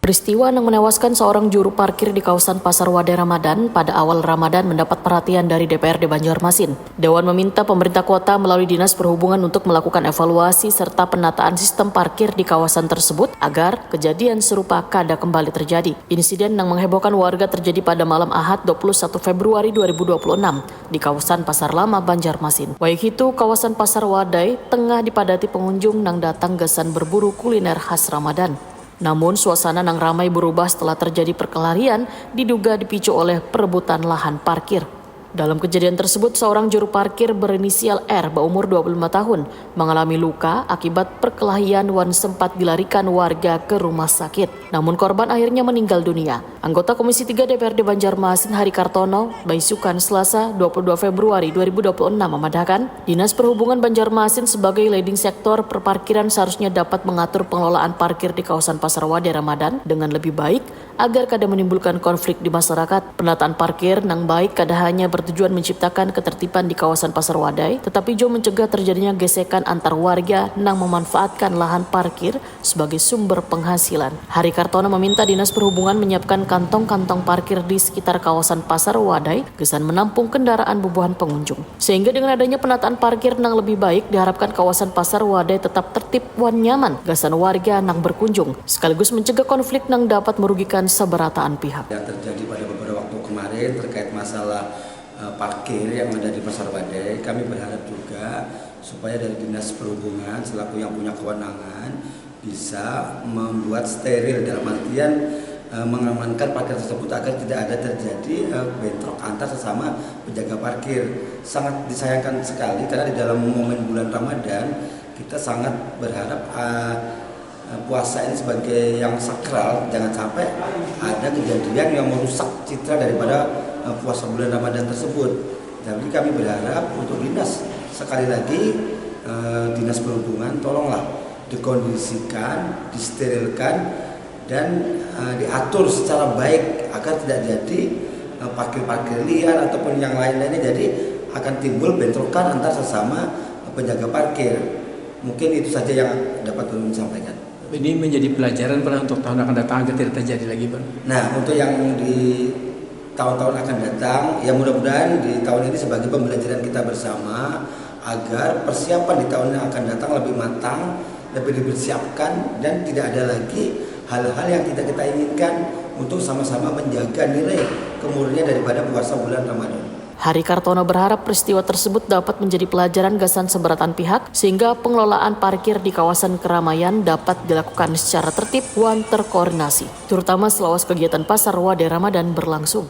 Peristiwa yang menewaskan seorang juru parkir di kawasan Pasar Wadai Ramadan pada awal Ramadan mendapat perhatian dari DPRD Banjarmasin. Dewan meminta pemerintah kota melalui Dinas Perhubungan untuk melakukan evaluasi serta penataan sistem parkir di kawasan tersebut agar kejadian serupa kada kembali terjadi. Insiden yang menghebohkan warga terjadi pada malam Ahad 21 Februari 2026 di kawasan Pasar Lama Banjarmasin. Baik itu kawasan Pasar Wadai tengah dipadati pengunjung yang datang gesan berburu kuliner khas Ramadan. Namun suasana yang ramai berubah setelah terjadi perkelahian diduga dipicu oleh perebutan lahan parkir. Dalam kejadian tersebut, seorang juru parkir berinisial R berumur 25 tahun mengalami luka akibat perkelahian dan sempat dilarikan warga ke rumah sakit. Namun korban akhirnya meninggal dunia. Anggota Komisi 3 DPRD Banjarmasin Hari Kartono, Baisukan Selasa 22 Februari 2026 memadahkan, Dinas Perhubungan Banjarmasin sebagai leading sektor perparkiran seharusnya dapat mengatur pengelolaan parkir di kawasan Pasar Wadai Ramadan dengan lebih baik agar kada menimbulkan konflik di masyarakat. Penataan parkir yang baik kada hanya bertujuan menciptakan ketertiban di kawasan Pasar Wadai, tetapi juga mencegah terjadinya gesekan antar warga yang memanfaatkan lahan parkir sebagai sumber penghasilan. Hari Kartono meminta Dinas Perhubungan menyiapkan kantong-kantong parkir di sekitar kawasan Pasar Wadai gesan menampung kendaraan bubuhan pengunjung. Sehingga dengan adanya penataan parkir yang lebih baik, diharapkan kawasan Pasar Wadai tetap tertib dan nyaman gasan warga yang berkunjung, sekaligus mencegah konflik yang dapat merugikan seberataan pihak. Yang terjadi pada beberapa waktu kemarin terkait masalah parkir yang ada di Pasar Wadai, kami berharap juga supaya dari Dinas Perhubungan selaku yang punya kewenangan bisa membuat steril, dalam artian mengamankan parkir tersebut agar tidak ada terjadi bentrok antar sesama penjaga parkir. Sangat disayangkan sekali karena di dalam momen bulan Ramadan kita sangat berharap puasa ini sebagai yang sakral, jangan sampai ada kejadian yang merusak citra daripada puasa bulan Ramadan tersebut. Jadi kami berharap untuk dinas, sekali lagi Dinas Perhubungan tolonglah dikondisikan, disterilkan dan diatur secara baik agar tidak jadi parkir-parkir liar ataupun yang lain-lainnya, jadi akan timbul bentrokan antar sesama penjaga parkir. Mungkin itu saja yang dapat kami sampaikan. Ini menjadi pelajaran Pak untuk tahun akan datang agar tidak terjadi lagi Pak. Nah, untuk yang di tahun-tahun akan datang, ya mudah-mudahan di tahun ini sebagai pembelajaran kita bersama agar persiapan di tahun yang akan datang lebih matang, lebih dipersiapkan dan tidak ada lagi hal-hal yang tidak kita inginkan untuk sama-sama menjaga nilai kemurnian daripada puasa bulan Ramadan. Hari Kartono berharap peristiwa tersebut dapat menjadi pelajaran gasan seberatan pihak sehingga pengelolaan parkir di kawasan keramaian dapat dilakukan secara tertib dan terkoordinasi, terutama selama kegiatan Pasar Wadai Ramadan berlangsung.